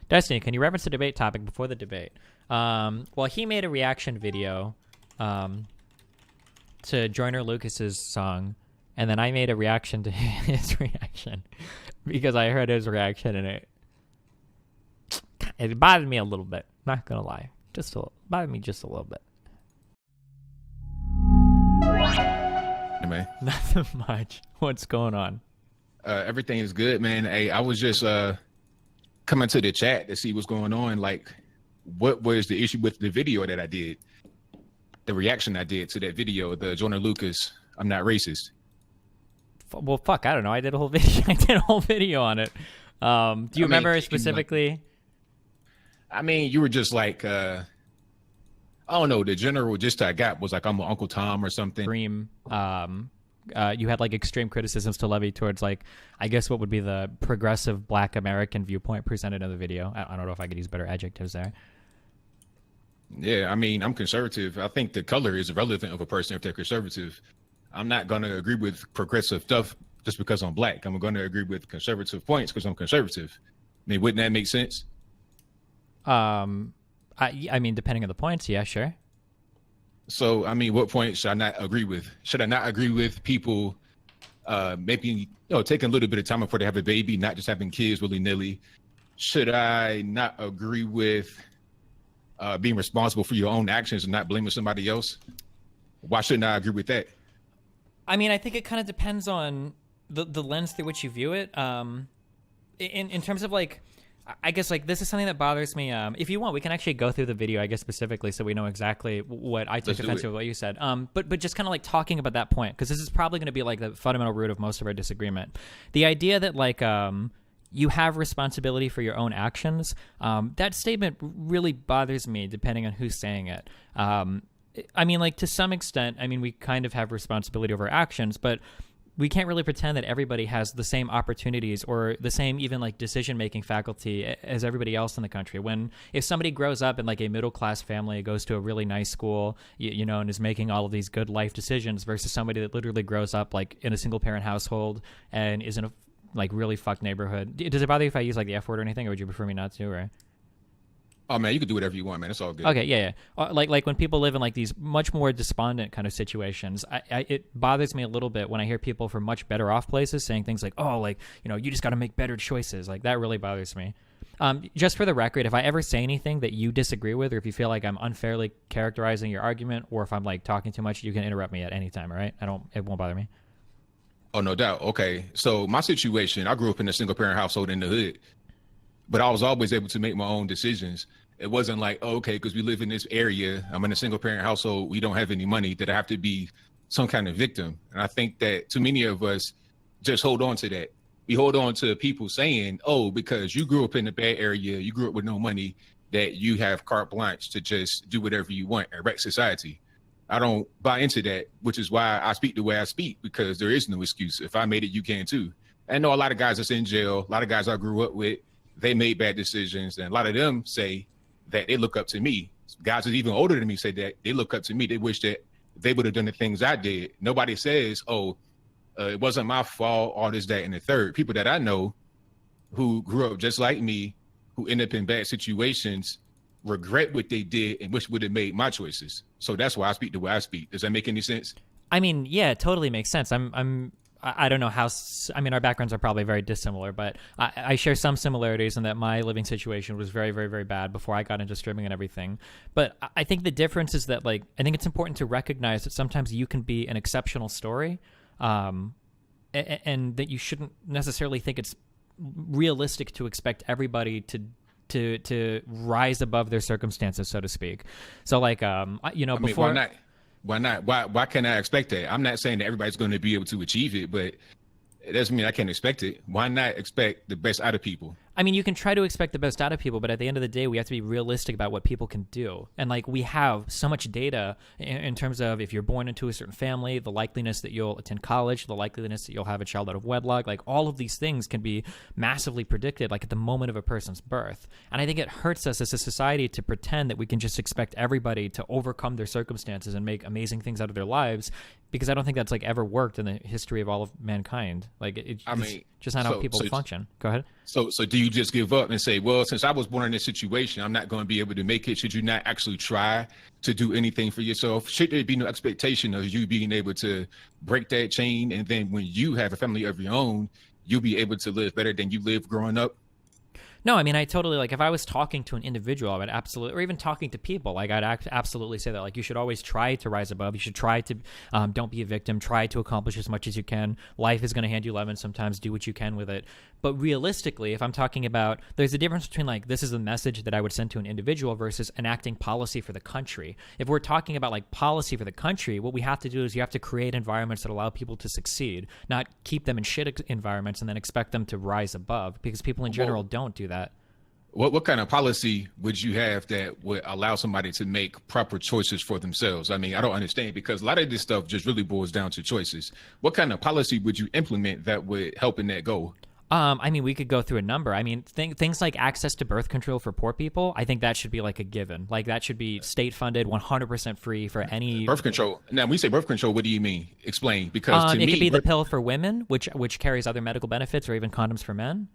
Destiny, can you reference the debate topic before the debate? Well, he made a reaction video to Joyner Lucas's song, and then I made a reaction to his reaction because I heard his reaction, and it bothered me a little bit. Not gonna lie, bothered me just a little bit. Hey, man. Nothing much. What's going on? Everything is good, man. Hey, I was just coming to the chat to see what's going on. Like, what was the issue with the video that I did? The reaction I did to that video, the Joyner Lucas, I'm not racist. Well, fuck, I don't know. I did a whole video. On it. Do you remember specifically? I mean, you were just like, I don't know. The general gist I got was like, I'm Uncle Tom or something. Extreme, you had like extreme criticisms to levy towards like, I guess what would be the progressive Black American viewpoint presented in the video. I don't know if I could use better adjectives there. Yeah, I mean, I'm conservative. I think the color is irrelevant of a person if they're conservative. I'm not going to agree with progressive stuff just because I'm Black. I'm going to agree with conservative points because I'm conservative. I mean, wouldn't that make sense? I mean, depending on the points, yeah, sure. So, I mean, what points should I not agree with? Should I not agree with people maybe, taking a little bit of time before they have a baby, not just having kids willy-nilly? Should I not agree with being responsible for your own actions and not blaming somebody else? Why shouldn't I agree with that? I mean, I think it kind of depends on the lens through which you view it. In terms of like, I guess like this is something that bothers me. If you want, we can actually go through the video, I guess, specifically, so we know exactly what I took offense to what you said. But just kind of like talking about that point, because this is probably going to be like the fundamental root of most of our disagreement. The idea that like you have responsibility for your own actions. That statement really bothers me, depending on who's saying it. I mean, like to some extent, I mean, we kind of have responsibility over actions, but we can't really pretend that everybody has the same opportunities or the same even like decision-making faculty as everybody else in the country. If somebody grows up in like a middle-class family, goes to a really nice school, and is making all of these good life decisions versus somebody that literally grows up like in a single-parent household and is in a like really fucked neighborhood. Does it bother you if I use like the F word or anything, or would you prefer me not to? Or oh man, you can do whatever you want, man. It's all good. Okay, yeah. Like when people live in like these much more despondent kind of situations, it bothers me a little bit when I hear people from much better off places saying things like, "Oh, like you just got to make better choices." Like that really bothers me. Just for the record, if I ever say anything that you disagree with, or if you feel like I'm unfairly characterizing your argument, or if I'm like talking too much, you can interrupt me at any time. All right? It won't bother me. Oh, no doubt. Okay, so my situation, I grew up in a single parent household in the hood, but I was always able to make my own decisions. It wasn't like, okay, because we live in this area, I'm in a single parent household, we don't have any money, that I have to be some kind of victim. And I think that too many of us just hold on to that. We hold on to people saying, oh, because you grew up in a bad area, you grew up with no money, that you have carte blanche to just do whatever you want and wreck society. I don't buy into that, which is why I speak the way I speak, because there is no excuse. If I made it, you can too. I know a lot of guys that's in jail, a lot of guys I grew up with, they made bad decisions. And a lot of them say that they look up to me. Guys that are even older than me say that they look up to me. They wish that they would have done the things I did. Nobody says, oh, it wasn't my fault, all this, that, and the third. People that I know who grew up just like me, who end up in bad situations, regret what they did and wish would have made my choices. So that's why I speak the way I speak. Does that make any sense? I mean, yeah, it totally makes sense. I don't know how, I mean, our backgrounds are probably very dissimilar, but I share some similarities in that my living situation was very, very, very bad before I got into streaming and everything. But I think the difference is that, like, I think it's important to recognize that sometimes you can be an exceptional story, and that you shouldn't necessarily think it's realistic to expect everybody to rise above their circumstances, so to speak. So like, before. Why not? Why not? Why can't I expect that? I'm not saying that everybody's going to be able to achieve it, but it doesn't mean I can't expect it. Why not expect the best out of people? I mean, you can try to expect the best out of people, but at the end of the day, we have to be realistic about what people can do. And like, we have so much data in terms of if you're born into a certain family, the likeliness that you'll attend college, the likeliness that you'll have a child out of wedlock, like all of these things can be massively predicted, like at the moment of a person's birth. And I think it hurts us as a society to pretend that we can just expect everybody to overcome their circumstances and make amazing things out of their lives because I don't think that's like ever worked in the history of all of mankind. Like it's just not how people function. Go ahead. So do you just give up and say, well, since I was born in this situation, I'm not going to be able to make it? Should you not actually try to do anything for yourself? Should there be no expectation of you being able to break that chain, and then when you have a family of your own, you'll be able to live better than you lived growing up? No, I mean, I totally, like, if I was talking to an individual, I would absolutely, or even talking to people, like, I'd absolutely say that, like, you should always try to rise above. You should try to, don't be a victim. Try to accomplish as much as you can. Life is going to hand you lemons sometimes. Do what you can with it. But realistically, if I'm talking about, there's a difference between, like, this is a message that I would send to an individual versus enacting policy for the country. If we're talking about, like, policy for the country, what we have to do is you have to create environments that allow people to succeed, not keep them in shit environments and then expect them to rise above, because people in general don't do that. What kind of policy would you have that would allow somebody to make proper choices for themselves? I mean, I don't understand, because a lot of this stuff just really boils down to choices. What kind of policy would you implement that would help in that goal? I mean, we could go through a number. I mean, things like access to birth control for poor people, I think that should be like a given. Like that should be state funded, 100% free for any birth control. Now, when we say birth control, what do you mean? Explain, because to it me, could be the pill for women, which carries other medical benefits, or even condoms for men.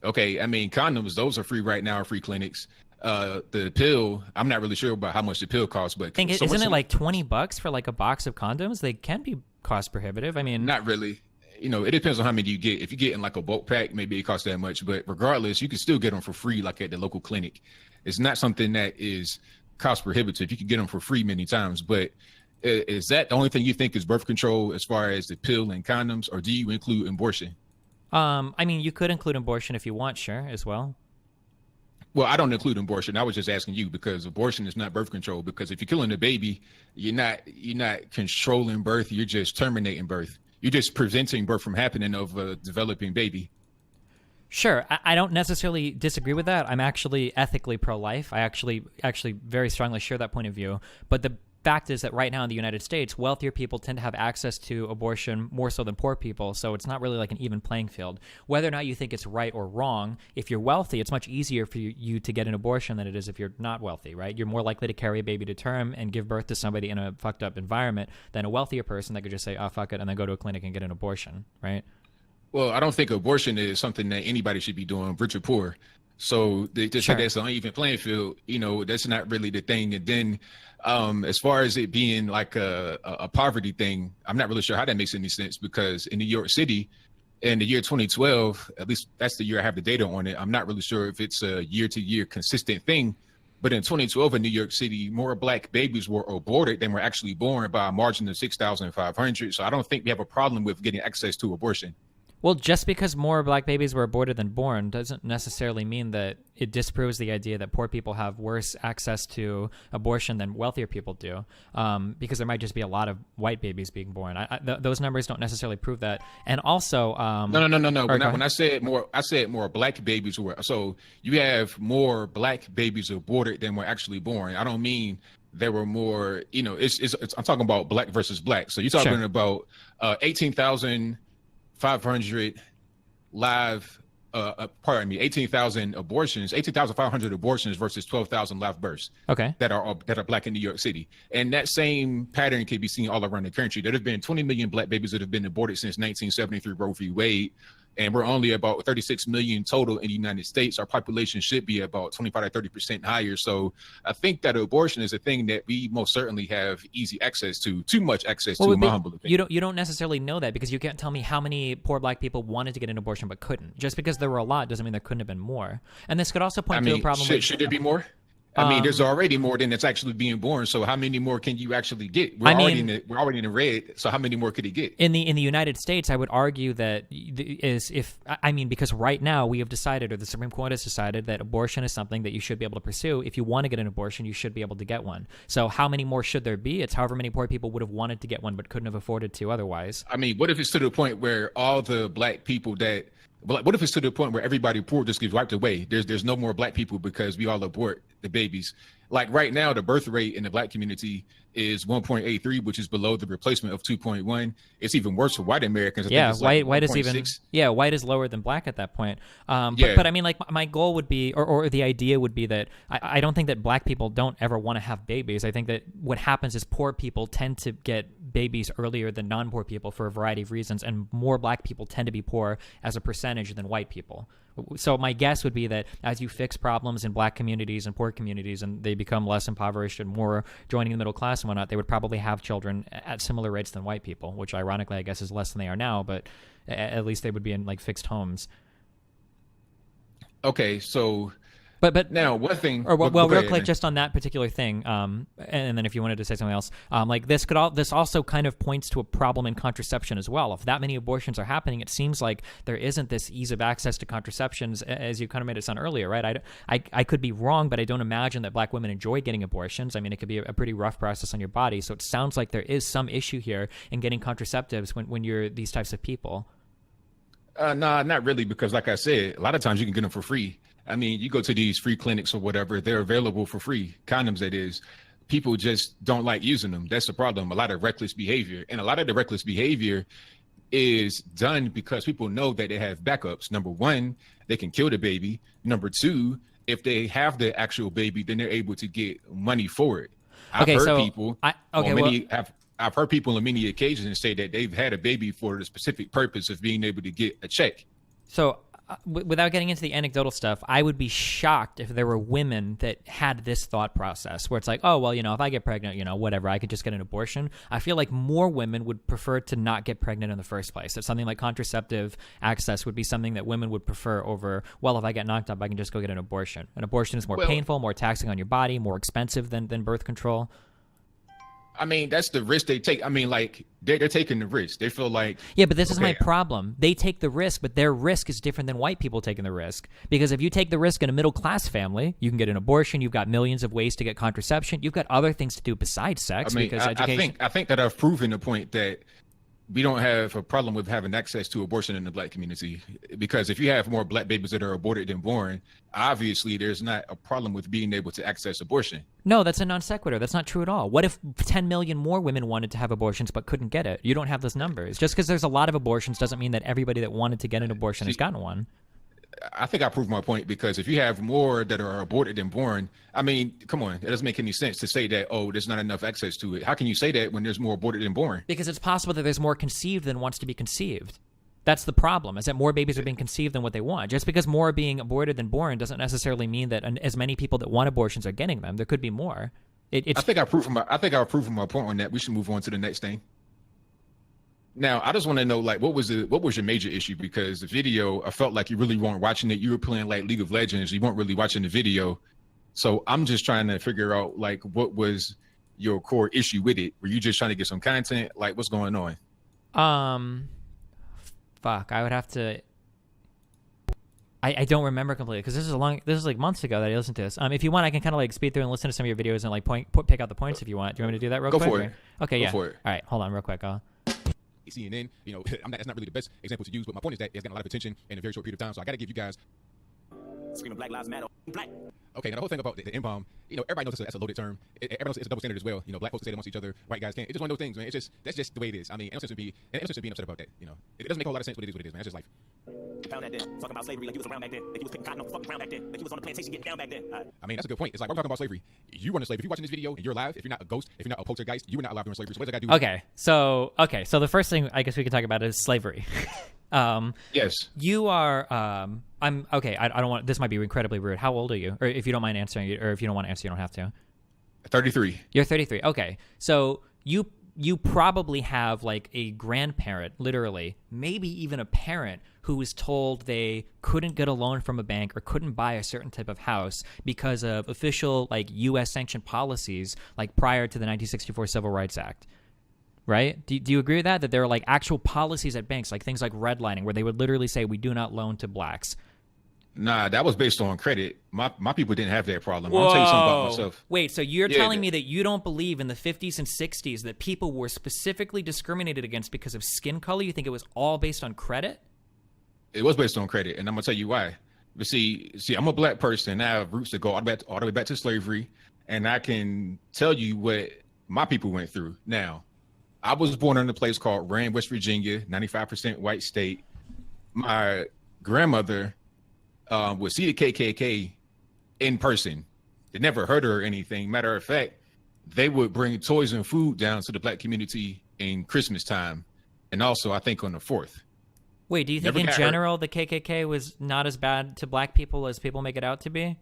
Okay, I mean, condoms, those are free right now, free clinics. The pill, I'm not really sure about how much the pill costs, but isn't it like $20 for like a box of condoms? They can be cost prohibitive. I mean, not really. You know, it depends on how many you get. If you get in like a bulk pack, maybe it costs that much. But regardless, you can still get them for free, like at the local clinic. It's not something that is cost prohibitive. You can get them for free many times. But is that the only thing you think is birth control as far as the pill and condoms, or do you include abortion? I mean, you could include abortion if you want, sure, as well. Well, I don't include abortion. I was just asking you, because abortion is not birth control. Because if you're killing a baby, you're not controlling birth. You're just terminating birth. You're just preventing birth from happening of a developing baby. Sure, I don't necessarily disagree with that. I'm actually ethically pro-life. I actually very strongly share that point of view. But the fact is that right now in the United States, wealthier people tend to have access to abortion more so than poor people, so it's not really like an even playing field. Whether or not you think it's right or wrong, if you're wealthy, it's much easier for you to get an abortion than it is if you're not wealthy, right? You're more likely to carry a baby to term and give birth to somebody in a fucked up environment than a wealthier person that could just say, oh, fuck it, and then go to a clinic and get an abortion, right? Well, I don't think abortion is something that anybody should be doing, rich or poor. So they just say that's an uneven playing field. You know, that's not really the thing. And then as far as it being like a poverty thing, I'm not really sure how that makes any sense, because in New York City in the year 2012, at least that's the year I have the data on it. I'm not really sure if it's a year to year consistent thing. But in 2012 in New York City, more black babies were aborted than were actually born by a margin of 6,500. So I don't think we have a problem with getting access to abortion. Well, just because more black babies were aborted than born doesn't necessarily mean that it disproves the idea that poor people have worse access to abortion than wealthier people do, because there might just be a lot of white babies being born. Those numbers don't necessarily prove that. And also, no. When I said more black babies were. So you have more black babies aborted than were actually born. I don't mean there were more. You know, I'm talking about black versus black. So you're talking about 18,500 live, 18,000 abortions, 18,500 abortions versus 12,000 live births. Okay. That are black in New York City. And that same pattern can be seen all around the country. There have been 20 million black babies that have been aborted since 1973 Roe v. Wade. And we're only about 36 million total in the United States. Our population should be about 25 to 30% higher. So I think that abortion is a thing that we most certainly have easy access to, too much access to, in my humble opinion. You don't necessarily know that, because you can't tell me how many poor black people wanted to get an abortion but couldn't. Just because there were a lot doesn't mean there couldn't have been more. And this could also point to a problem. Should there be more? I mean, there's already more than that's actually being born. So how many more can you actually get? We're already in the red. So how many more could he get? In the United States, I would argue that because right now we have decided, or the Supreme Court has decided, that abortion is something that you should be able to pursue. If you want to get an abortion, you should be able to get one. So how many more should there be? It's however many poor people would have wanted to get one but couldn't have afforded to otherwise. I mean, what if it's to the point where all the black people what if it's to the point where everybody poor just gets wiped away? There's no more black people because we all abort the babies. Like right now, the birth rate in the Black community is 1.83, which is below the replacement of 2.1. It's even worse for white Americans. I think it's like white is even 1.6. white is lower than Black at that point. Yeah. But I mean, like my goal would be, or the idea would be that I don't think that Black people don't ever want to have babies. I think that what happens is poor people tend to get babies earlier than non-poor people for a variety of reasons, and more Black people tend to be poor as a percentage than white people. So my guess would be that as you fix problems in Black communities and poor communities, and they become less impoverished and more joining the middle class and whatnot, they would probably have children at similar rates than white people, which ironically I guess is less than they are now, but at least they would be in like fixed homes. Okay, so but now one thing, or well, go real ahead, quick, man. just on that particular thing, and then if you wanted to say something else, like this also kind of points to a problem in contraception as well. If that many abortions are happening, it seems like there isn't this ease of access to contraceptions, as you kind of made it sound earlier, right? I could be wrong, but I don't imagine that Black women enjoy getting abortions. I mean, it could be a pretty rough process on your body, so it sounds like there is some issue here in getting contraceptives when you're these types of people. Nah, not really, because like I said, a lot of times you can get them for free. I mean, you go to these free clinics or whatever, they're available for free. Condoms, that is. People just don't like using them. That's the problem. A lot of reckless behavior. And a lot of the reckless behavior is done because people know that they have backups. Number one, they can kill the baby. Number two, if they have the actual baby, then they're able to get money for it. I've heard people I've heard people on many occasions say that they've had a baby for the specific purpose of being able to get a check. So without getting into the anecdotal stuff, I would be shocked if there were women that had this thought process where it's like, oh, well, if I get pregnant, whatever, I could just get an abortion. I feel like more women would prefer to not get pregnant in the first place. That something like contraceptive access would be something that women would prefer over, well, if I get knocked up, I can just go get an abortion. An abortion is more painful, more taxing on your body, more expensive than birth control. I mean, that's the risk they take. I mean, like, they're taking the risk. They feel like... Yeah, but this is my problem. They take the risk, but their risk is different than white people taking the risk. Because if you take the risk in a middle-class family, you can get an abortion, you've got millions of ways to get contraception, you've got other things to do besides sex. I mean, because education... I think that I've proven the point that we don't have a problem with having access to abortion in the Black community, because if you have more Black babies that are aborted than born, obviously there's not a problem with being able to access abortion. No, that's a non sequitur. That's not true at all. What if 10 million more women wanted to have abortions but couldn't get it? You don't have those numbers. Just because there's a lot of abortions doesn't mean that everybody that wanted to get an abortion has gotten one. I think I proved my point, because if you have more that are aborted than born, I mean, come on, it doesn't make any sense to say that, oh, there's not enough access to it. How can you say that when there's more aborted than born? Because it's possible that there's more conceived than wants to be conceived. That's the problem, is that more babies are being conceived than what they want. Just because more are being aborted than born doesn't necessarily mean that as many people that want abortions are getting them. There could be more. I think I've proven my point on that. We should move on to the next thing. Now, I just want to know, like, what was your major issue? Because the video, I felt like you really weren't watching it. You were playing like League of Legends. You weren't really watching the video. So I'm just trying to figure out, like, what was your core issue with it? Were you just trying to get some content? Like, what's going on? Fuck, I would have to... I don't remember completely, because this is like months ago that I listened to this. If you want, I can kind of like speed through and listen to some of your videos and like pick out the points if you want. Do you want me to do that real quick? Go for it. Okay, yeah. Go for it. All right, hold on real quick. CNN, that's not really the best example to use, but my point is that it's gotten a lot of attention in a very short period of time, so I got to give you guys... Screaming Black Lives Matter, Black. Okay, now the whole thing about the N-bomb, everybody knows that's a loaded term. Everybody knows it's a double standard as well. Black folks say that amongst each other, white guys can't. It's just one of those things, man. That's just the way it is. I mean, no sense in being upset about that. It doesn't make a whole lot of sense, but it is what it is, man. That's just life. Found that then, talking about slavery like he was around back then, like he was picking cotton off the fucking ground back then, like he was on the plantation getting down back then. I mean, that's a good point. It's like, we're talking about slavery. You run a slave. If you're watching this video and you're alive, if you're not a ghost, if you're not a poltergeist, you were not alive during slavery. So what does that got to do with Okay, so the first thing I guess we could talk about is slavery. Yes. You are, I'm, okay, I don't want, this might be incredibly rude. How old are you? Or if you don't mind answering, or if you don't want to answer, you don't have to. 33. You're 33. Okay. So you probably have like a grandparent, literally, maybe even a parent who was told they couldn't get a loan from a bank or couldn't buy a certain type of house because of official like U.S. sanctioned policies like prior to the 1964 Civil Rights Act. Right? Do you agree with that? That there are like actual policies at banks, like things like redlining, where they would literally say, we do not loan to blacks. Nah, that was based on credit. My people didn't have that problem. I'll tell you something about myself. Wait, so you're telling me that you don't believe in the 50s and 60s that people were specifically discriminated against because of skin color? You think it was all based on credit? It was based on credit, and I'm gonna tell you why. But see, I'm a black person. I have roots that go all the way back to slavery, and I can tell you what my people went through. Now, I was born in a place called Rand, West Virginia, 95% white state. My grandmother would see the KKK in person. They never heard her or anything. Matter of fact, they would bring toys and food down to the black community in Christmas time, and also I think on the 4th. Wait, do you think in general the KKK was not as bad to black people as people make it out to be?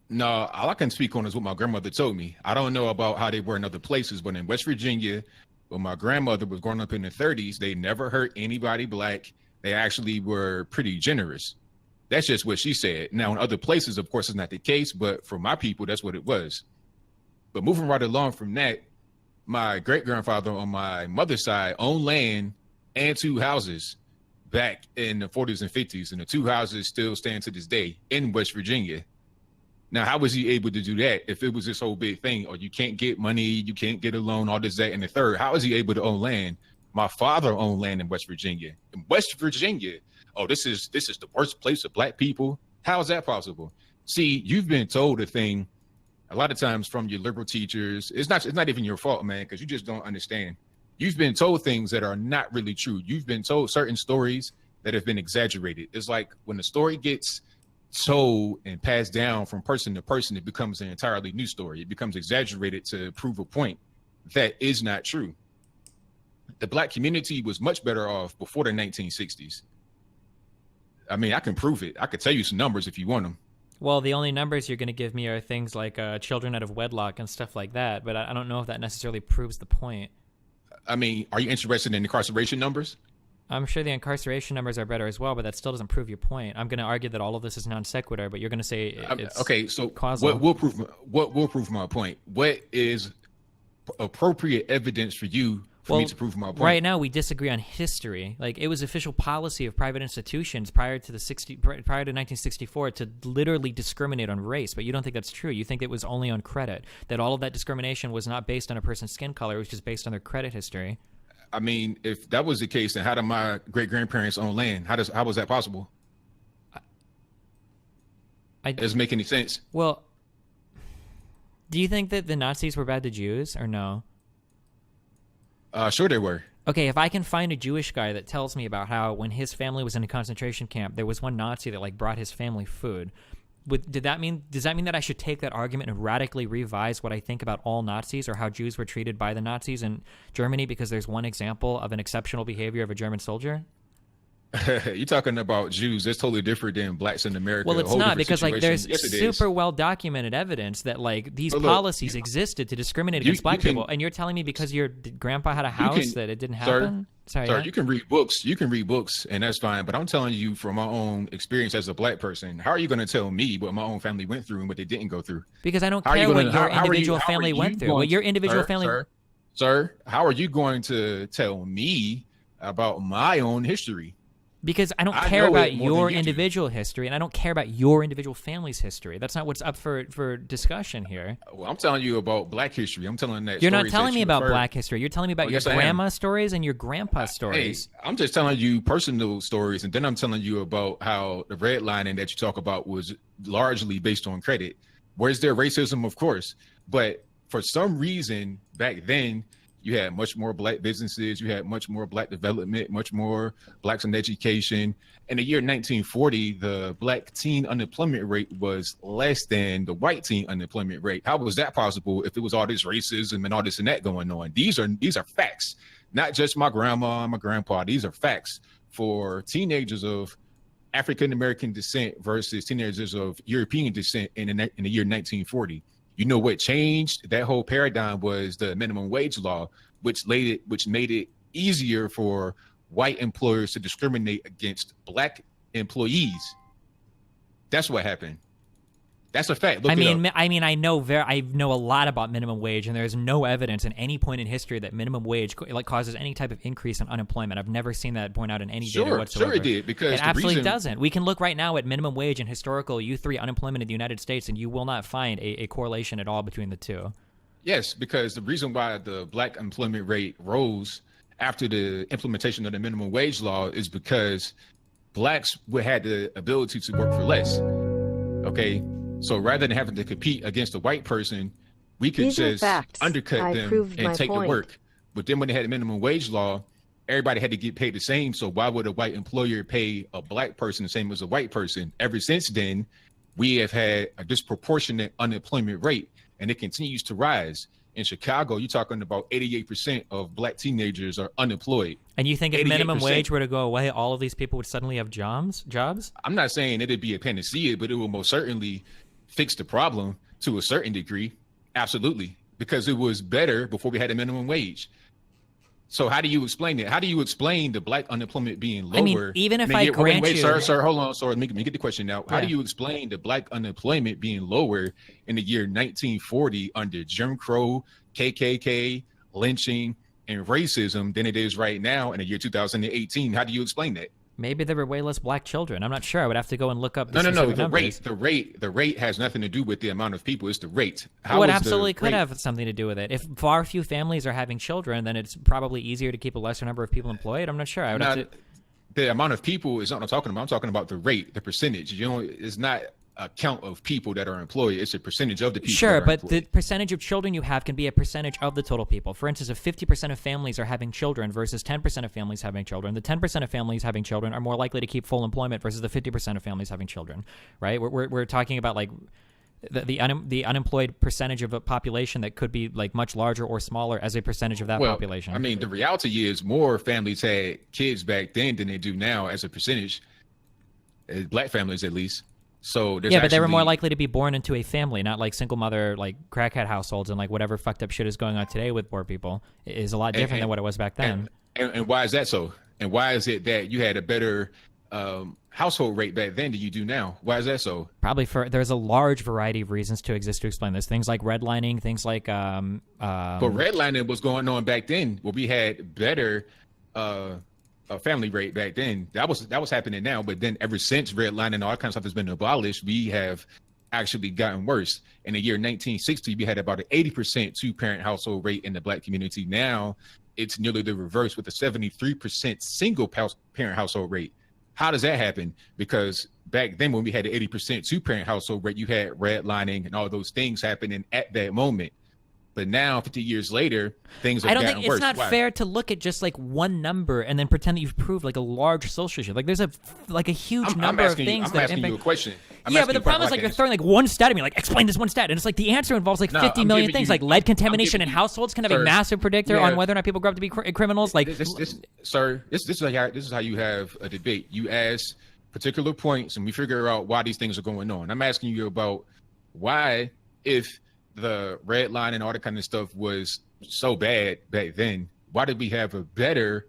No, all I can speak on is what my grandmother told me. I don't know about how they were in other places, but in West Virginia, when my grandmother was growing up in the 30s, they never hurt anybody black. They actually were pretty generous. That's just what she said. Now, in other places, of course, it's not the case, but for my people, that's what it was. But moving right along from that, my great-grandfather on my mother's side owned land and 2 houses back in the 40s and 50s, and the 2 houses still stand to this day in West Virginia. Now, how was he able to do that if it was this whole big thing, or you can't get money, you can't get a loan, all this, that, and the third? How is he able to own land? My father owned land in West Virginia. In West Virginia, oh, this is the worst place for black people. How is that possible? See, you've been told a thing a lot of times from your liberal teachers. It's not even your fault, man, because you just don't understand. You've been told things that are not really true. You've been told certain stories that have been exaggerated. It's like when the story gets told and passed down from person to person, it becomes an entirely new story. It becomes exaggerated to prove a point that is not true. The black community was much better off before the 1960s. I mean, I can prove it. I could tell you some numbers if you want them. Well, the only numbers you're going to give me are things like children out of wedlock and stuff like that, but I don't know if that necessarily proves the point. I mean, are you interested in incarceration numbers? I'm sure the incarceration numbers are better as well, but that still doesn't prove your point. I'm going to argue that all of this is non sequitur, but you're going to say it's okay. So causal. What will prove my point? What is appropriate evidence for you for me to prove my point? Right now, we disagree on history. Like, it was official policy of private institutions prior to 1964 to literally discriminate on race, but you don't think that's true. You think it was only on credit. That all of that discrimination was not based on a person's skin color; it was just based on their credit history. I mean, if that was the case, then how did my great-grandparents own land? How was that possible? It doesn't make any sense. Well, do you think that the Nazis were bad to Jews or no? Sure they were. Okay, if I can find a Jewish guy that tells me about how when his family was in a concentration camp, there was one Nazi that like brought his family food. Does that mean that I should take that argument and radically revise what I think about all Nazis or how Jews were treated by the Nazis in Germany because there's one example of an exceptional behavior of a German soldier? You're talking about Jews. That's totally different than blacks in America. Well, it's not, because like there's yes, super well documented evidence that like these policies existed to discriminate against black people, and you're telling me because your grandpa had a house that it didn't happen? Sir, you can read books. You can read books, and that's fine. But I'm telling you from my own experience as a black person, how are you going to tell me what my own family went through and what they didn't go through? Because I don't care what your individual family went through. What your individual family... Sir, how are you going to tell me about my own history? Because I don't care about your individual history, and I don't care about your individual family's history. That's not what's up for discussion here. Well, I'm telling you about black history. I'm telling that. You're not telling me about black history. You're telling me about your grandma's stories and your grandpa's stories. Hey, I'm just telling you personal stories, and then I'm telling you about how the redlining that you talk about was largely based on credit. Where's there racism? Of course. But for some reason, back then, you had much more black businesses. You had much more black development, much more blacks in education. In the year 1940, the black teen unemployment rate was less than the white teen unemployment rate. How was that possible if it was all this racism and all this and that going on? These are facts, not just my grandma and my grandpa. These are facts for teenagers of African-American descent versus teenagers of European descent in the year 1940. You know what changed that whole paradigm was the minimum wage law, which made it easier for white employers to discriminate against black employees. That's what happened. That's a fact. I know a lot about minimum wage, and there's no evidence in any point in history that minimum wage causes any type of increase in unemployment. I've never seen that borne out in any data whatsoever. Sure it did, because it absolutely doesn't. We can look right now at minimum wage and historical U3 unemployment in the United States, and you will not find a correlation at all between the two. Yes, because the reason why the black employment rate rose after the implementation of the minimum wage law is because blacks had the ability to work for less. Okay. So rather than having to compete against a white person, we could These are just facts. undercut I them proved and my take the point. work. But then when they had a minimum wage law, everybody had to get paid the same. So why would a white employer pay a black person the same as a white person? Ever since then, we have had a disproportionate unemployment rate, and it continues to rise. In Chicago, you're talking about 88% of black teenagers are unemployed. And you think if minimum 88%. wage were to go away, all of these people would suddenly have jobs? I'm not saying it'd be a panacea, but it will most certainly fix the problem to a certain degree. Absolutely. Because it was better before we had a minimum wage. So how do you explain it? How do you explain the black unemployment being lower? I mean, even if I grant you... Sir, hold on. Sorry, let me get the question now. How do you explain the black unemployment being lower in the year 1940 under Jim Crow, KKK, lynching, and racism than it is right now in the year 2018? How do you explain that? Maybe there were way less black children. I'm not sure. I would have to go and look up the No. specific The numbers. the rate has nothing to do with the amount of people. It's the rate. Well, it absolutely could have something to do with it. If far few families are having children, then it's probably easier to keep a lesser number of people employed. I'm not sure. I would have to... The amount of people is not what I'm talking about. I'm talking about the rate, the percentage. You know, it's not a count of people that are employed. It's a percentage of the people. Sure, that are but employed. the percentage of children you have can be a percentage of the total people. For instance, if 50% of families are having children versus 10% of families having children, the 10% of families having children are more likely to keep full employment versus the 50% of families having children, right? We're talking about like the unemployed percentage of a population that could be like much larger or smaller as a percentage of that population. I mean, the reality is more families had kids back then than they do now as a percentage, black families at least. So but they were more likely to be born into a family, not like single mother, like crackhead households, and like whatever fucked up shit is going on today with poor people is a lot different than what it was back then. And why is that so? And why is it that you had a better household rate back then than you do now? Why is that so? Probably there's a large variety of reasons to explain this. Things like redlining, things like but redlining was going on back then. Well, we had better a family rate back then. That was happening now, but then ever since redlining and all that kind of stuff has been abolished, we have actually gotten worse. In the year 1960, we had about an 80% two-parent household rate in the black community. Now it's nearly the reverse with a 73% single parent household rate. How does that happen? Because back then when we had an 80% two-parent household rate, you had redlining and all those things happening at that moment. But now, 50 years later, things have gotten worse. I don't think it's not fair to look at just like one number and then pretend that you've proved like a large social issue. Like there's a huge number of things I'm asking you a question. But the problem is like you're throwing like one stat at me, like explain this one stat, and it's like the answer involves like 50 million things. Like lead contamination in households can have a massive predictor on whether or not people grow up to be criminals. Like, sir, this is how you have a debate. You ask particular points, and we figure out why these things are going on. I'm asking you about why, if the red line and all that kind of stuff was so bad back then, why did we have a better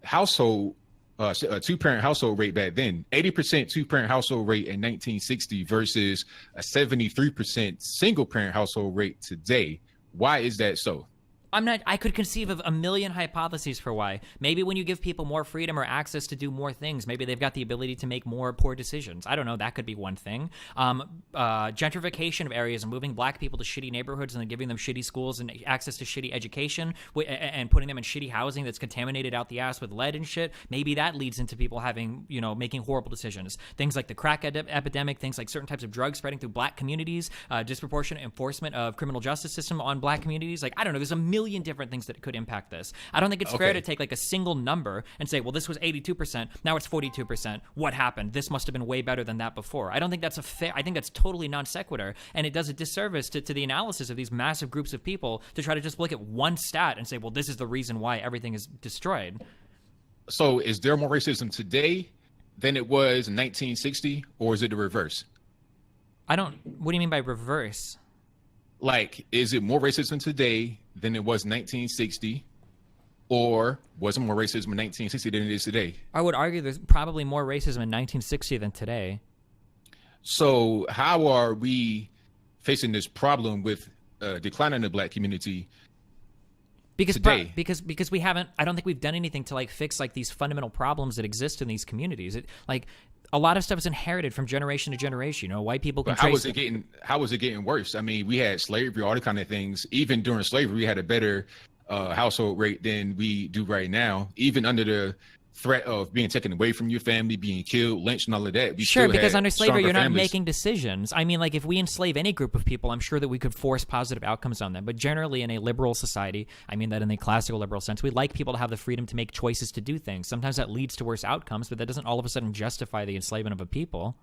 household, a two-parent household rate back then? 80% two-parent household rate in 1960 versus a 73% single-parent household rate today. Why is that so? I could conceive of a million hypotheses for why. Maybe when you give people more freedom or access to do more things, maybe they've got the ability to make more poor decisions. I don't know. That could be one thing. Gentrification of areas and moving black people to shitty neighborhoods and then giving them shitty schools and access to shitty education and putting them in shitty housing that's contaminated out the ass with lead and shit. Maybe that leads into people having, making horrible decisions. Things like the crack epidemic, things like certain types of drugs spreading through black communities, disproportionate enforcement of criminal justice system on black communities. Like, I don't know. There's a million different things that could impact this. I don't think it's fair to take like a single number and say, well, this was 82%, now it's 42%. What happened? This must have been way better than that before. I don't think that's I think that's totally non sequitur, and it does a disservice to the analysis of these massive groups of people to try to just look at one stat and say, well, this is the reason why everything is destroyed. So is there more racism today than it was in 1960, or is it the reverse? What do you mean by reverse? Like, is it more racism today than it was 1960, or was it more racism in 1960 than it is today? I would argue there's probably more racism in 1960 than today. So how are we facing this problem with decline in the black community today? Because we haven't. I don't think we've done anything to like fix like these fundamental problems that exist in these communities. A lot of stuff is inherited from generation to generation. White people can. But how was it getting worse? I mean, we had slavery, all the kind of things. Even during slavery, we had a better household rate than we do right now. Even under the threat of being taken away from your family, being killed, lynched, and all of that. Sure, because under slavery, you're not families. making decisions. I mean, like, if we enslave any group of people, I'm sure that we could force positive outcomes on them. But generally, in a liberal society, I mean that in a classical liberal sense, we like people to have the freedom to make choices to do things. Sometimes that leads to worse outcomes, but that doesn't all of a sudden justify the enslavement of a people.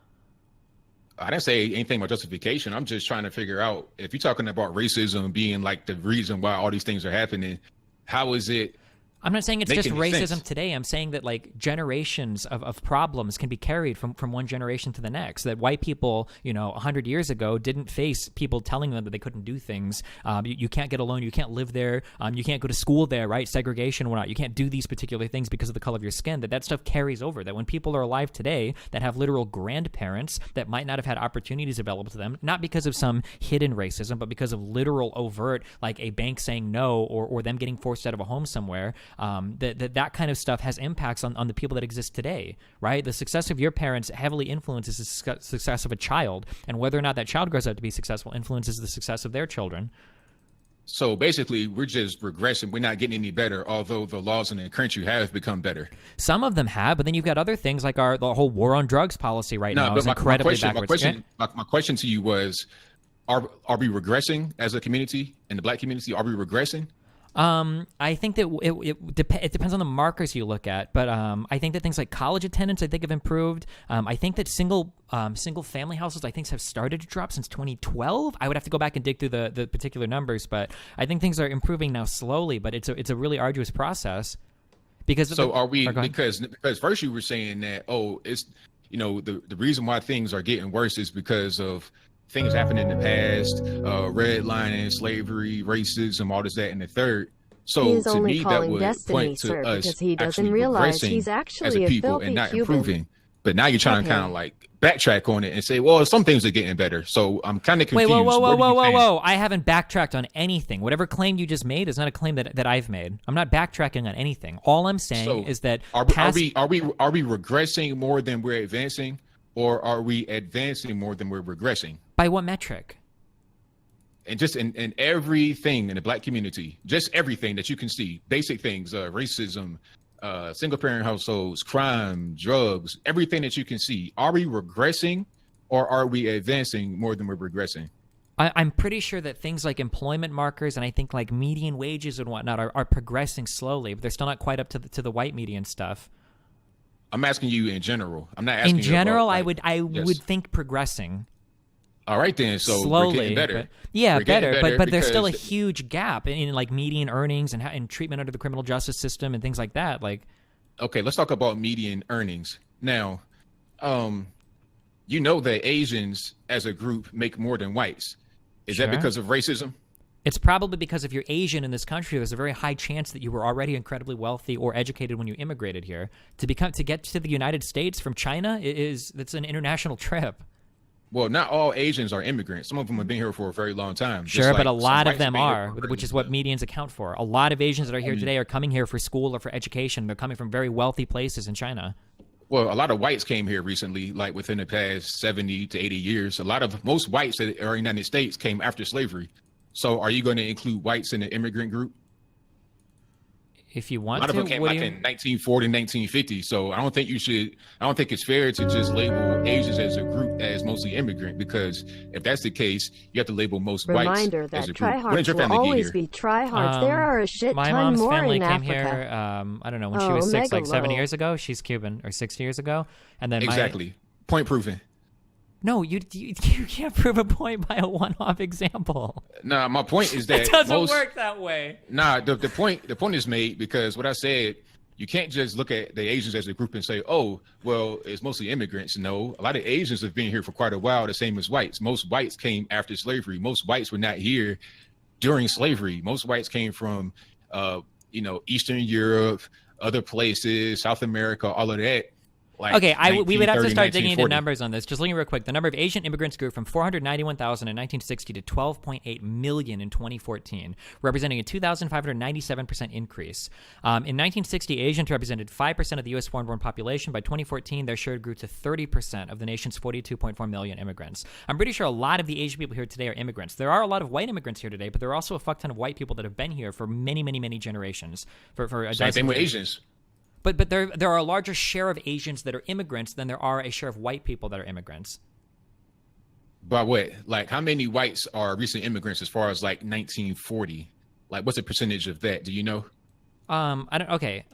I didn't say anything about justification. I'm just trying to figure out, if you're talking about racism being like the reason why all these things are happening, how is it? I'm not saying it's just racism sense. today. I'm saying that like generations of problems can be carried from one generation to the next. That white people, 100 years ago didn't face people telling them that they couldn't do things. You can't get a loan. You can't live there. You can't go to school there, right? Segregation, whatnot. You can't do these particular things because of the color of your skin. That stuff carries over. That when people are alive today that have literal grandparents that might not have had opportunities available to them, not because of some hidden racism, but because of literal overt, like a bank saying no or them getting forced out of a home somewhere. That kind of stuff has impacts on the people that exist today, right? The success of your parents heavily influences the success of a child, and whether or not that child grows up to be successful influences the success of their children. So basically, we're just regressing. We're not getting any better, although the laws in the country have become better. Some of them have, but then you've got other things like the whole war on drugs policy now is incredibly backwards. My question to you was, are we regressing as a community, in the black community? Are we regressing? I think that it depends on the markers you look at, but I think that things like college attendance have improved. I think that single family households have started to drop since 2012. I would have to go back and dig through the particular numbers, but I think things are improving now slowly. But it's a really arduous process. Because are we? Because first you were saying that it's the reason why things are getting worse is because of things happened in the past, redlining, slavery, racism, all this, that, and the third. So to me, that would point to us because he doesn't actually realize regressing he's actually as a people and not Cuban. improving. But now you're trying to kind of like backtrack on it and say, well, some things are getting better. So I'm kind of confused. Wait, whoa. I haven't backtracked on anything. Whatever claim you just made is not a claim that I've made. I'm not backtracking on anything. All I'm saying is that are we regressing more than we're advancing, or are we advancing more than we're regressing? By what metric? And just in everything in the black community, just everything that you can see, basic things, racism, single parent households, crime, drugs, everything that you can see. Are we regressing, or are we advancing more than we're regressing? I'm pretty sure that things like employment markers and I think like median wages and whatnot are progressing slowly, but they're still not quite up to the white median stuff. I'm asking you in general. I'm not asking in general. you about, I would think progressing. All right, then. So slowly, we're getting better. But there's still a huge gap in like median earnings and treatment under the criminal justice system and things like that. Like, okay, let's talk about median earnings now. That Asians as a group make more than whites. Is that because of racism? It's probably because if you're Asian in this country, there's a very high chance that you were already incredibly wealthy or educated when you immigrated here. To get to the United States from China that's an international trip. Well, not all Asians are immigrants. Some of them have been here for a very long time. Sure, but a lot of them are, which is what medians account for. A lot of Asians that are here today are coming here for school or for education. They're coming from very wealthy places in China. Well, a lot of whites came here recently, like within the past 70 to 80 years. Most whites that are in the United States came after slavery. So are you going to include whites in the immigrant group? If you want to. A lot of them came like in 1940, 1950. So I don't think it's fair to just label Asians as a group as mostly immigrant, because if that's the case, you have to label most whites as a group. Reminder that tryhards will always be tryhards. There are a shit my ton mom's more family in came Africa. here, I don't know, when she was 6, like 7 years ago. She's Cuban, or 60 years ago. And then Point proven. No, you can't prove a point by a one-off example. Nah, my point is that it doesn't work that way. Nah, the point is made because what I said, you can't just look at the Asians as a group and say, oh, well, it's mostly immigrants. No, a lot of Asians have been here for quite a while, the same as whites. Most whites came after slavery. Most whites were not here during slavery. Most whites came from, Eastern Europe, other places, South America, all of that. We would have to start digging into numbers on this. Just looking real quick, the number of Asian immigrants grew from 491,000 in 1960 to 12.8 million in 2014, representing a 2,597% increase. In 1960, Asians represented 5% of the U.S. foreign-born population. By 2014, their share grew to 30% of the nation's 42.4 million immigrants. I'm pretty sure a lot of the Asian people here today are immigrants. There are a lot of white immigrants here today, but there are also a fuck ton of white people that have been here for many, many, many generations. For a same thing with Asians. But there are a larger share of Asians that are immigrants than there are a share of white people that are immigrants. By what? Like, how many whites are recent immigrants as far as like 1940? Like, what's the percentage of that? Do you know? I don't. Okay.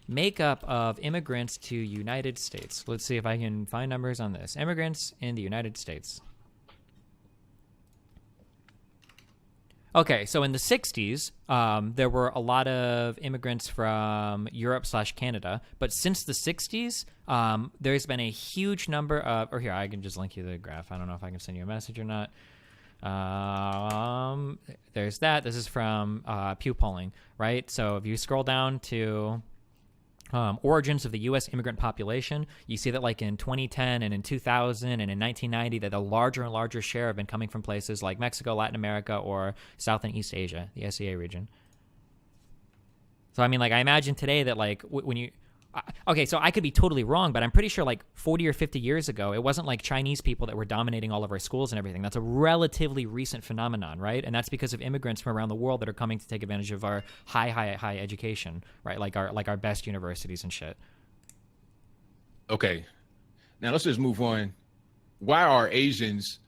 Makeup of immigrants to United States. Let's see if I can find numbers on this. Immigrants in the United States. Okay, so in the 60s, there were a lot of immigrants from Europe/Canada, but since the 60s, there's been a huge number of, or here, I can just link you the graph. I don't know if I can send you a message or not. There's that. This is from Pew polling, right? So if you scroll down to origins of the U.S. immigrant population, you see that like in 2010 and in 2000 and in 1990, that a larger and larger share have been coming from places like Mexico, Latin America, or South and East Asia, the SEA region. So I mean, like, I imagine today that like when you okay, so I could be totally wrong, but I'm pretty sure like 40 or 50 years ago, it wasn't like Chinese people that were dominating all of our schools and everything. That's a relatively recent phenomenon, right? And that's because of immigrants from around the world that are coming to take advantage of our high education, right? Like our best universities and shit. Okay. Now let's just move on. Why are Asians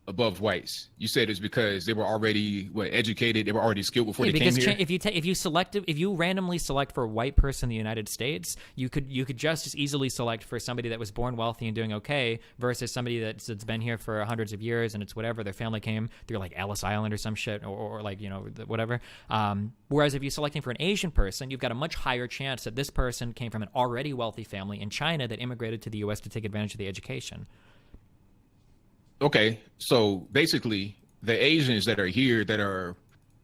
above whites? You said it's because they were already educated, they were already skilled before they came here. If you randomly select for a white person in the United States, you could just as easily select for somebody that was born wealthy and doing okay versus somebody that's been here for hundreds of years and it's whatever, their family came through like Ellis Island or some shit or like, you know, whatever. Whereas if you're selecting for an Asian person, you've got a much higher chance that this person came from an already wealthy family in China that immigrated to the U.S. to take advantage of the education. Okay, so basically, the Asians that are here that are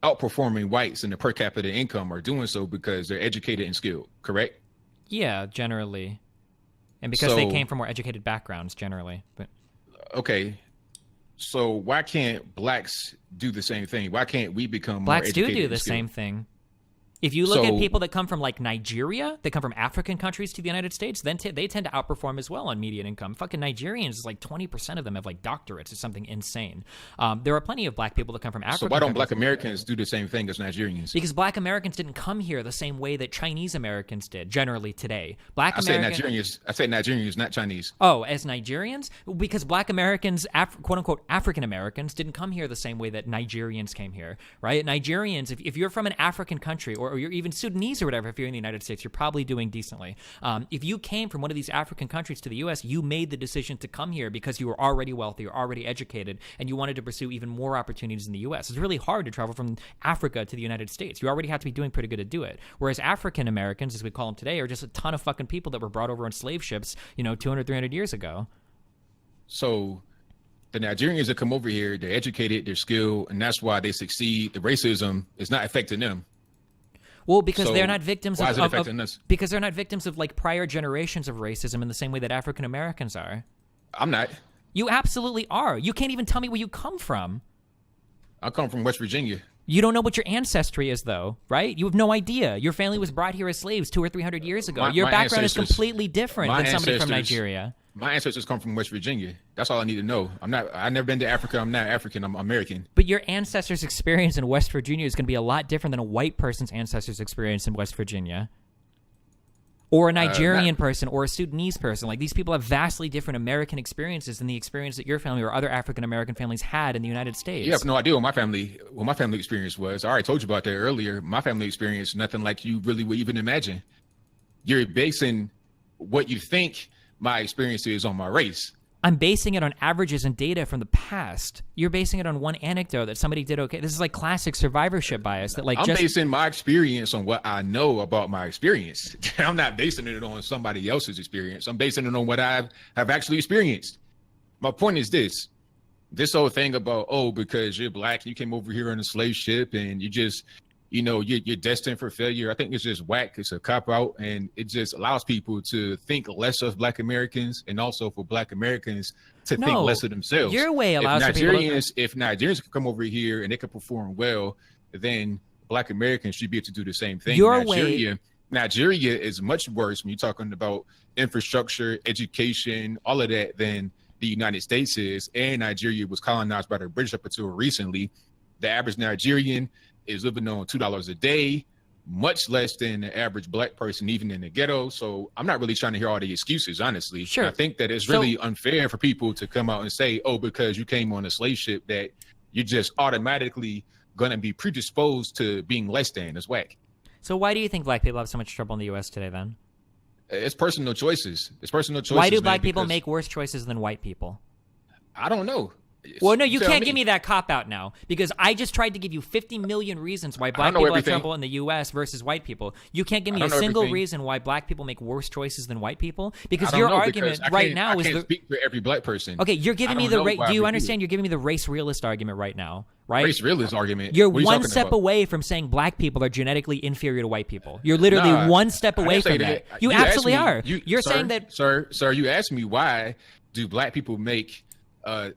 outperforming whites in the per capita income are doing so because they're educated and skilled, correct? Yeah, generally. And because they came from more educated backgrounds, generally. But okay, so why can't blacks do the same thing? Why can't we become blacks more educated? Do the same thing. If you look at people that come from like Nigeria, that come from African countries to the United States, then they tend to outperform as well on median income. Fucking Nigerians is like 20% of them have like doctorates or something insane. There are plenty of black people that come from Africa. So why don't black Americans do the same thing as Nigerians? Because black Americans didn't come here the same way that Chinese Americans did generally today. I said Nigerians, not Chinese. Oh, as Nigerians? Because black Americans, quote unquote African Americans, didn't come here the same way that Nigerians came here, right? Nigerians, if you're from an African country or you're even Sudanese or whatever, if you're in the United States, you're probably doing decently. If you came from one of these African countries to the U.S., you made the decision to come here because you were already wealthy or already educated, and you wanted to pursue even more opportunities in the U.S. It's really hard to travel from Africa to the United States. You already have to be doing pretty good to do it. Whereas African Americans, as we call them today, are just a ton of fucking people that were brought over on slave ships, 200, 300 years ago. So the Nigerians that come over here, they're educated, they're skilled, and that's why they succeed. The racism is not affecting them. Well, because they're not victims why is it affecting us? Because they're not victims of like prior generations of racism in the same way that African Americans are. I'm not. You absolutely are. You can't even tell me where you come from. I come from West Virginia. You don't know what your ancestry is, though, right? You have no idea. Your family was brought here as slaves 200 or 300 years ago. Your background is completely different than somebody from Nigeria. My ancestors come from West Virginia. That's all I need to know. I've never been to Africa. I'm not African. I'm American. But your ancestors' experience in West Virginia is going to be a lot different than a white person's ancestors' experience in West Virginia. Or a Nigerian person or a Sudanese person. Like, these people have vastly different American experiences than the experience that your family or other African American families had in the United States. You have no idea what my family experience was. I already told you about that earlier. My family experience, nothing like you really would even imagine. You're basing what you think my experience is on my race. I'm basing it on averages and data from the past. You're basing it on one anecdote that somebody did okay. This is like classic survivorship bias. That like I'm basing my experience on what I know about my experience. I'm not basing it on somebody else's experience. I'm basing it on what I have actually experienced. My point is this whole thing about, because you're black, you came over here on a slave ship and you just, you're destined for failure. I think it's just whack. It's a cop out, and it just allows people to think less of black Americans and also for black Americans to think less of themselves. Your way allows if Nigerians can come over here and they can perform well, then black Americans should be able to do the same thing. Nigeria is much worse when you're talking about infrastructure, education, all of that than the United States is. And Nigeria was colonized by the British up until recently. The average Nigerian is living on $2 a day. much less than the average black person, even in the ghetto. So I'm not really trying to hear all the excuses, honestly. Sure. I think that it's really unfair for people to come out and say, oh, because you came on a slave ship, that you're just automatically going to be predisposed to being less than. It's whack. So why do you think black people have so much trouble in the U.S. today then? It's personal choices. It's personal choices. Why do black people make worse choices than white people? I don't know. Well, no, you can't give me that cop-out now, because I just tried to give you 50 million reasons why black people have trouble in the U.S. versus white people. You can't give me a single reason why black people make worse choices than white people, because your argument right now is I can't speak for every black person. Okay, you're giving me the do you understand? You're giving me the race realist argument right now, right? Race realist argument. You're one step away from saying black people are genetically inferior to white people. You're literally one step away from that. You absolutely are. You're saying that, sir. You asked me why do black people make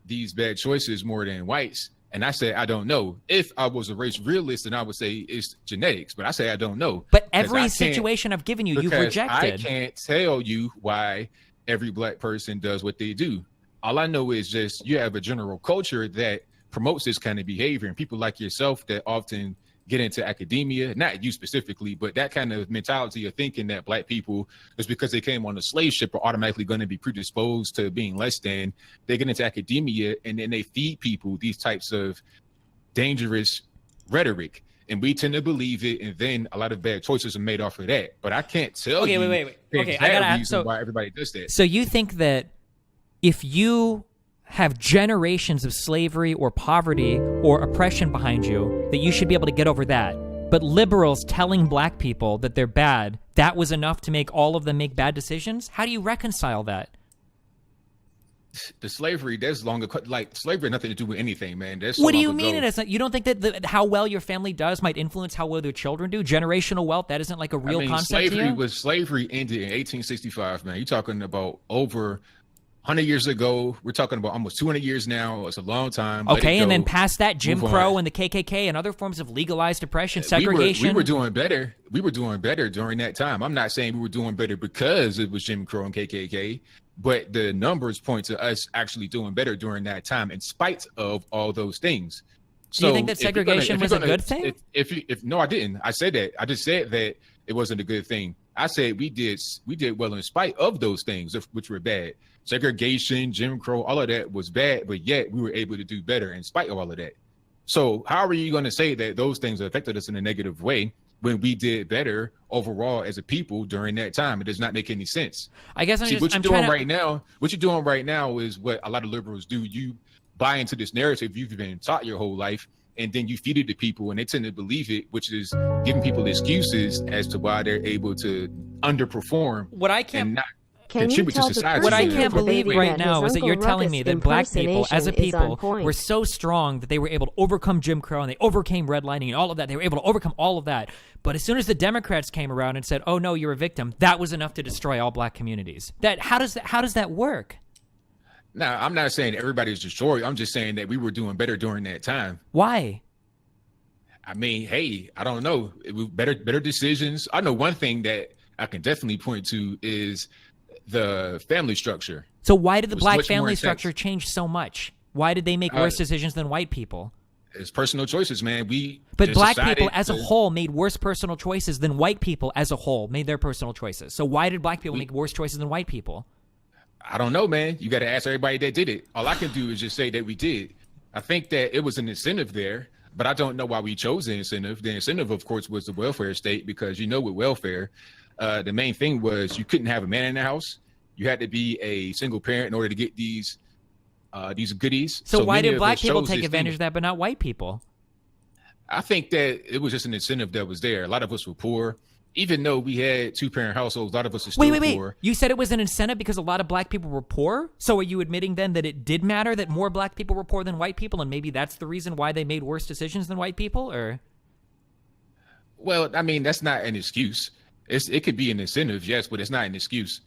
these bad choices more than whites, and I said I don't know. If I was a race realist, then I would say it's genetics, but I say I don't know. But every situation I've given you, you've rejected. I can't tell you why every black person does what they do. All I know is just you have a general culture that promotes this kind of behavior, and people like yourself that often get into academia, not you specifically, but that kind of mentality of thinking that black people, just because they came on a slave ship, are automatically going to be predisposed to being less than. They get into academia and then they feed people these types of dangerous rhetoric, and we tend to believe it, and then a lot of bad choices are made off of that. But I can't tell you wait. the Okay, exact reason why everybody does that. So you think that if you have generations of slavery or poverty or oppression behind you, that you should be able to get over that. But liberals telling black people that they're bad, that was enough to make all of them make bad decisions? How do you reconcile that? The slavery, that's longer. Like, slavery had nothing to do with anything, man. That's what do you mean it isn't? You don't think that how well your family does might influence how well their children do? Generational wealth, that isn't like a real concept here? Slavery ended in 1865, man. You're talking about over 100 years ago. We're talking about almost 200 years now. It's a long time. Okay, and then past that, Jim Crow and the KKK and other forms of legalized oppression, segregation. We were doing better. We were doing better during that time. I'm not saying we were doing better because it was Jim Crow and KKK, but the numbers point to us actually doing better during that time in spite of all those things. So do you think that segregation was a good thing? If no, I didn't. I said that. I just said that it wasn't a good thing. I said we did well in spite of those things, which were bad. Segregation, Jim Crow, all of that was bad, but yet we were able to do better in spite of all of that. So how are you going to say that those things affected us in a negative way when we did better overall as a people during that time? It does not make any sense. I guess what you're doing right now is what a lot of liberals do. You buy into this narrative you've been taught your whole life, and then you feed it to people, and they tend to believe it, which is giving people excuses as to why they're able to underperform. What I can't. Can you tell what I can't believe right now is that you're telling me that black people, as a people, were so strong that they were able to overcome Jim Crow and they overcame redlining and all of that. They were able to overcome all of that. But as soon as the Democrats came around and said, "Oh no, you're a victim," that was enough to destroy all black communities. How does that work? Now, I'm not saying everybody's destroyed. I'm just saying that we were doing better during that time. Why? I mean, hey, I don't know. It was better decisions. I know one thing that I can definitely point to is the family structure. So why did the black family structure change so much? Why did they make worse decisions than white people? It's personal choices, man. But black people as a whole made worse personal choices than white people as a whole made their personal choices. So why did black people make worse choices than white people? I don't know, man. You got to ask everybody that did it. All I can do is just say that we did. I think that it was an incentive there, but I don't know why we chose the incentive. The incentive, of course, was the welfare state, because with welfare, the main thing was you couldn't have a man in the house. You had to be a single parent in order to get these goodies. So why did black people take advantage of that, but not white people? I think that it was just an incentive that was there. A lot of us were poor. Even though we had two-parent households, a lot of us are still poor. You said it was an incentive because a lot of black people were poor? So are you admitting then that it did matter that more black people were poor than white people, and maybe that's the reason why they made worse decisions than white people? Or? Well, I mean, that's not an excuse. It could be an incentive, yes, but it's not an excuse.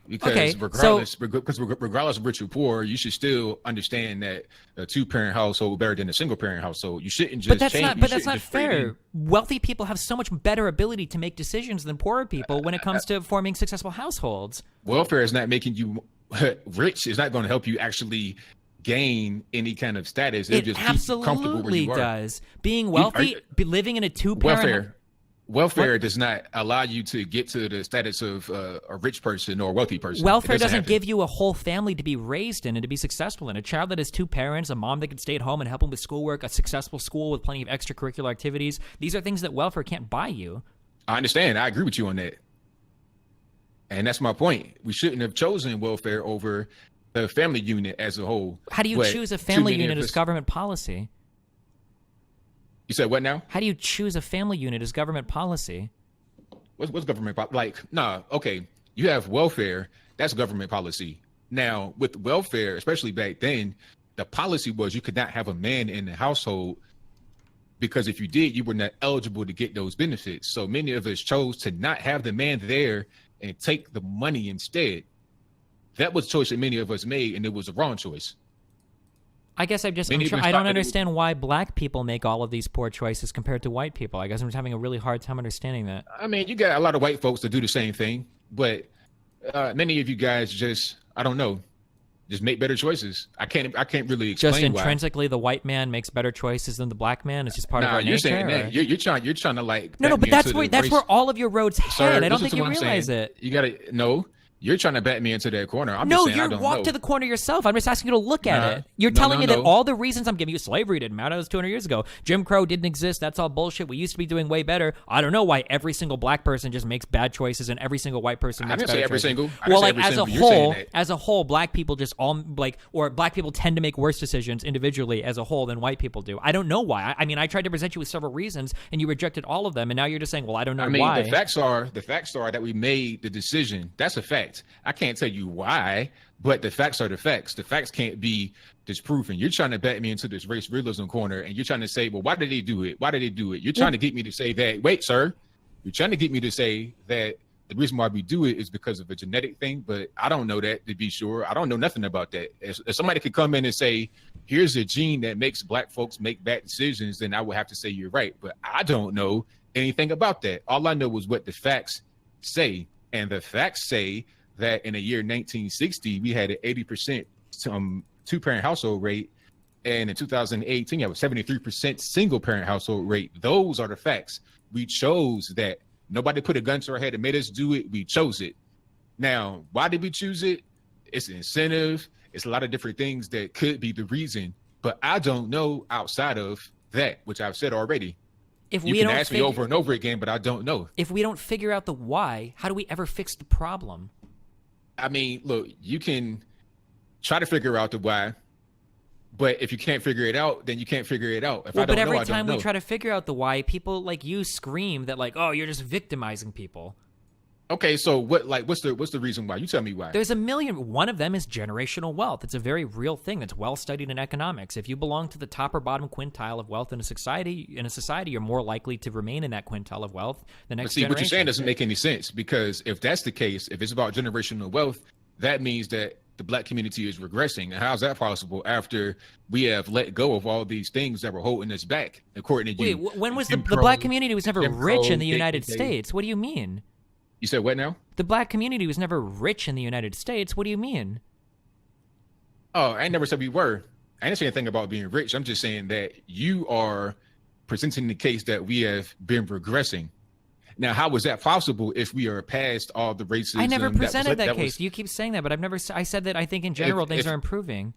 Because regardless of rich or poor, you should still understand that a two-parent household better than a single-parent household. You shouldn't just change. But that's not fair. Wealthy people have so much better ability to make decisions than poorer people when it comes to forming successful households. Welfare is not making you rich. It's not going to help you actually gain any kind of status. It just absolutely keep you comfortable where you are. Does. Being wealthy, living in a two-parent welfare does not allow you to get to the status of a rich person or a wealthy person. Welfare doesn't give you a whole family to be raised in and to be successful in. A child that has 2 parents, a mom that can stay at home and help him with schoolwork, a successful school with plenty of extracurricular activities. These are things that welfare can't buy you. I understand. I agree with you on that. And that's my point. We shouldn't have chosen welfare over the family unit as a whole. How do you choose a family unit as government policy? You said what now? How do you choose a family unit as government policy? What's government policy? Like, nah, okay. You have welfare. That's government policy. Now, with welfare, especially back then, the policy was you could not have a man in the household because if you did, you were not eligible to get those benefits. So many of us chose to not have the man there and take the money instead. That was a choice that many of us made, and it was a wrong choice. I guess I don't understand why black people make all of these poor choices compared to white people. I guess I'm just having a really hard time understanding that. I mean, you got a lot of white folks that do the same thing, but many of you guys just, I don't know, just make better choices. I can't really explain just intrinsically why. The white man makes better choices than the black man. It's just part of our nature. You're saying that. You're trying to like. No, but that's where all of your roads head. Sir, I don't think you realize it. You gotta no. You're trying to back me into that corner. You walk to the corner yourself. I'm just asking you to look at it. You're telling me that all the reasons I'm giving you, slavery didn't matter. That was 200 years ago. Jim Crow didn't exist. That's all bullshit. We used to be doing way better. I don't know why every single black person just makes bad choices and every single white person makes better choices. As a whole, black people just or black people tend to make worse decisions individually as a whole than white people do. I don't know why. I mean, I tried to present you with several reasons and you rejected all of them, and now you're just saying, well, I don't know why. The facts are that we made the decision. That's a fact. I can't tell you why, but the facts are the facts. The facts can't be disproven. You're trying to back me into this race realism corner, and you're trying to say, well, why did they do it? Why did they do it? You're trying to get me to say that, wait, sir, you're trying to get me to say that the reason why we do it is because of a genetic thing, but I don't know that, to be sure. I don't know nothing about that. If somebody could come in and say, here's a gene that makes black folks make bad decisions, then I would have to say you're right, but I don't know anything about that. All I know is what the facts say, and the facts say that in the year 1960, we had an 80% 2-parent household rate. And in 2018, you have a 73% single-parent household rate. Those are the facts. We chose that. Nobody put a gun to our head and made us do it. We chose it. Now, why did we choose it? It's an incentive. It's a lot of different things that could be the reason. But I don't know outside of that, which I've said already. You can ask me over and over again, but I don't know. If we don't figure out the why, how do we ever fix the problem? I mean, look, you can try to figure out the why, but if you can't figure it out, then you can't figure it out. But every time we try to figure out the why, people like you scream that like, oh, you're just victimizing people. Okay, so what's the reason why? You tell me why. There's a million. One of them is generational wealth. It's a very real thing that's well studied in economics. If you belong to the top or bottom quintile of wealth in a society, you're more likely to remain in that quintile of wealth the next generation. What you're saying doesn't make any sense, because if that's the case, if it's about generational wealth, that means that the black community is regressing. And how's that possible after we have let go of all these things that were holding us back, according to you? Wait, when was the black community was never rich in the United States? What do you mean? You said what now? The black community was never rich in the United States. What do you mean? Oh, I never said we were. I didn't say anything about being rich. I'm just saying that you are presenting the case that we have been regressing. Now, how was that possible if we are past all the racism? I never presented that case. You keep saying that, but I said that I think in general things are improving.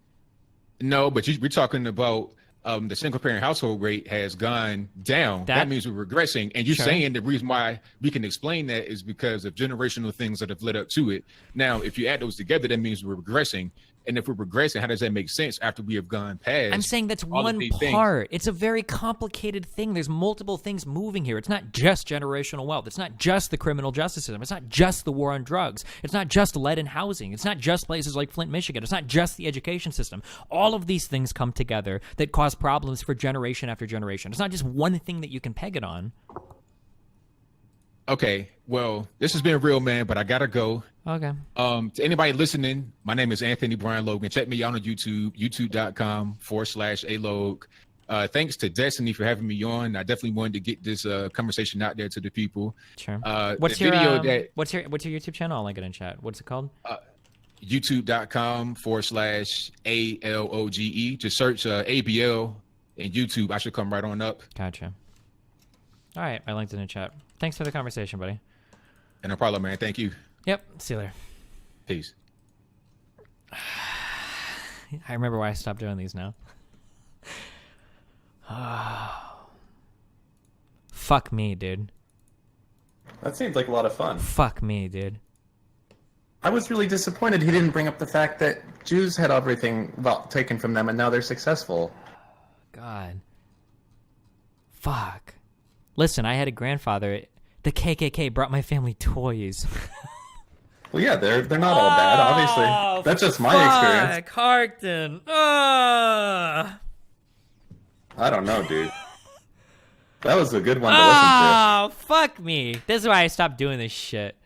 No, but we're talking about the single parent household rate has gone down. That means we're regressing. And you're saying the reason why we can explain that is because of generational things that have led up to it. Now, if you add those together, that means we're regressing. And if we're regressing, how does that make sense after we have gone past? I'm saying that's one part. It's a very complicated thing. There's multiple things moving here. It's not just generational wealth. It's not just the criminal justice system. It's not just the war on drugs. It's not just lead in housing. It's not just places like Flint, Michigan. It's not just the education system. All of these things come together that cause problems for generation after generation. It's not just one thing that you can peg it on. Okay, well, this has been real, man, but I gotta go. Okay. To anybody listening, my name is Anthony Brian Logan. Check me out on YouTube, youtube.com/alog. Thanks to Destiny for having me on. I definitely wanted to get this conversation out there to the people. Sure. What's your YouTube channel? I'll link it in chat. What's it called? youtube.com/ALOGE. Just search ABL in YouTube. I should come right on up. Gotcha. All right, I linked it in chat. Thanks for the conversation, buddy. And no problem, man. Thank you. Yep. See you later. Peace. I remember why I stopped doing these now. Fuck me, dude. That seemed like a lot of fun. Fuck me, dude. I was really disappointed he didn't bring up the fact that Jews had everything taken from them and now they're successful. God. Fuck. Listen, I had a grandfather. The KKK brought my family toys. Well, yeah, they're not all bad, obviously. That's just my experience. Harkton. I don't know, dude. That was a good one to listen to. Oh, fuck me. This is why I stopped doing this shit.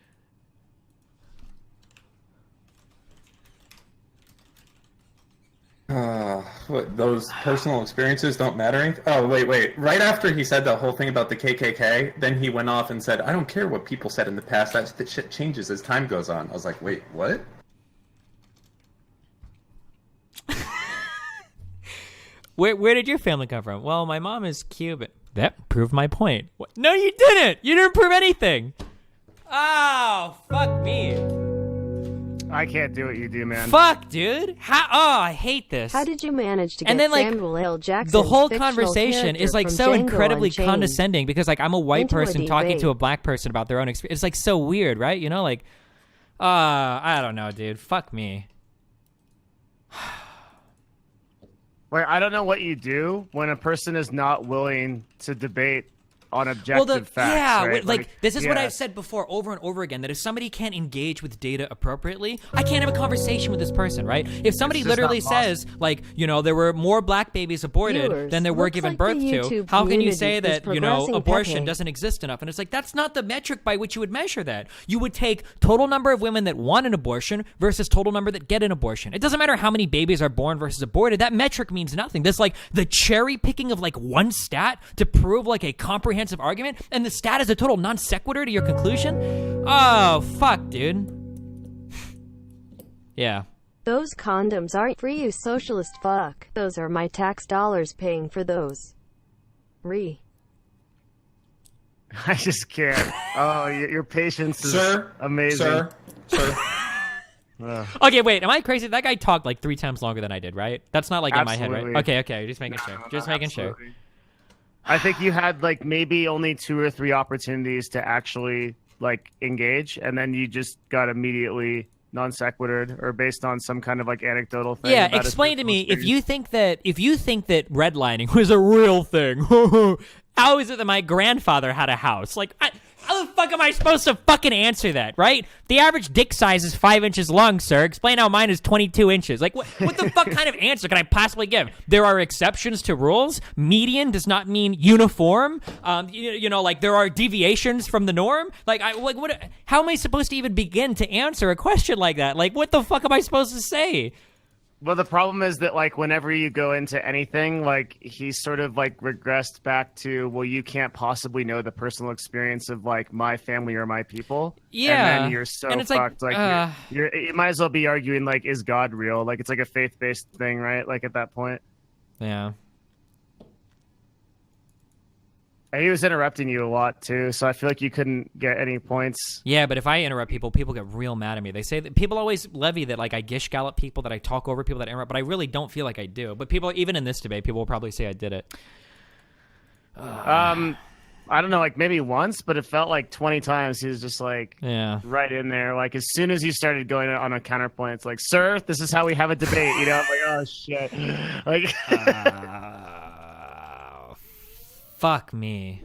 What, those personal experiences don't matter? Oh, wait. Right after he said the whole thing about the KKK, then he went off and said, I don't care what people said in the past. That shit changes as time goes on. I was like, wait, what? Where did your family come from? Well, my mom is Cuban. That proved my point. What? No, you didn't. You didn't prove anything. Oh, fuck me. I can't do what you do, man. Fuck, dude. I hate this. How did you manage to and get then, like, Samuel L. Jackson's the whole fictional conversation is character like from so Django incredibly Unchained condescending because like I'm a white into a person talking debate? to a black person about their own experience. It's like so weird, right? You know, like, I don't know, dude. Fuck me. Wait, I don't know what you do when a person is not willing to debate on objective facts. Yeah, right? like this is what yeah. I've said before over and over again, that if somebody can't engage with data appropriately, I can't have a conversation with this person, right? If somebody just literally not possible. says, like, you know, there were more black babies aborted Viewers, than there were looks given like birth the to, YouTube how can you community say is that, you know, progressing abortion Pepe. doesn't exist enough? And it's like, that's not the metric by which you would measure that. You would take total number of women that want an abortion versus total number that get an abortion. It doesn't matter how many babies are born versus aborted. That metric means nothing. This, like, the cherry picking of, like, one stat to prove, like, a comprehensive argument, and the stat is a total non sequitur to your conclusion? Oh, fuck, dude. Yeah. Those condoms aren't free, you socialist fuck. Those are my tax dollars paying for those. I just can't. Oh, your patience is Sir? amazing. Sir? Okay, wait, am I crazy? That guy talked like 3 times longer than I did, right? That's not like in my head, right? Absolutely. Okay, just making sure. Just making sure. Absolutely. I think you had like maybe only 2 or 3 opportunities to actually like engage, and then you just got immediately non sequitured or based on some kind of like anecdotal thing. Yeah, about a explain to me personal if you think that redlining was a real thing. How is it that my grandfather had a house? Like, how the fuck am I supposed to fucking answer that, right? The average dick size is 5 inches long, sir. Explain how mine is 22 inches. Like, what the fuck kind of answer can I possibly give? There are exceptions to rules. Median does not mean uniform. You know, like, there are deviations from the norm. Like, how am I supposed to even begin to answer a question like that? Like, what the fuck am I supposed to say? Well, the problem is that, like, whenever you go into anything, like, he sort of, like, regressed back to, well, you can't possibly know the personal experience of, like, my family or my people. Yeah. And then you're so And it's fucked. like, Like, you might as well be arguing, like, is God real? Like, it's like a faith-based thing, right? Like, at that point. Yeah. And he was interrupting you a lot, too, so I feel like you couldn't get any points. Yeah, but if I interrupt people, people get real mad at me. They say that people always levy that, like, I gish gallop people, that I talk over people that interrupt, but I really don't feel like I do. But people, even in this debate, people will probably say I did it. I don't know, like, maybe once, but it felt like 20 times he was just, like, right in there. Like, as soon as you started going on a counterpoint, it's like, sir, this is how we have a debate, you know? I'm like, oh, shit. Like... Fuck me.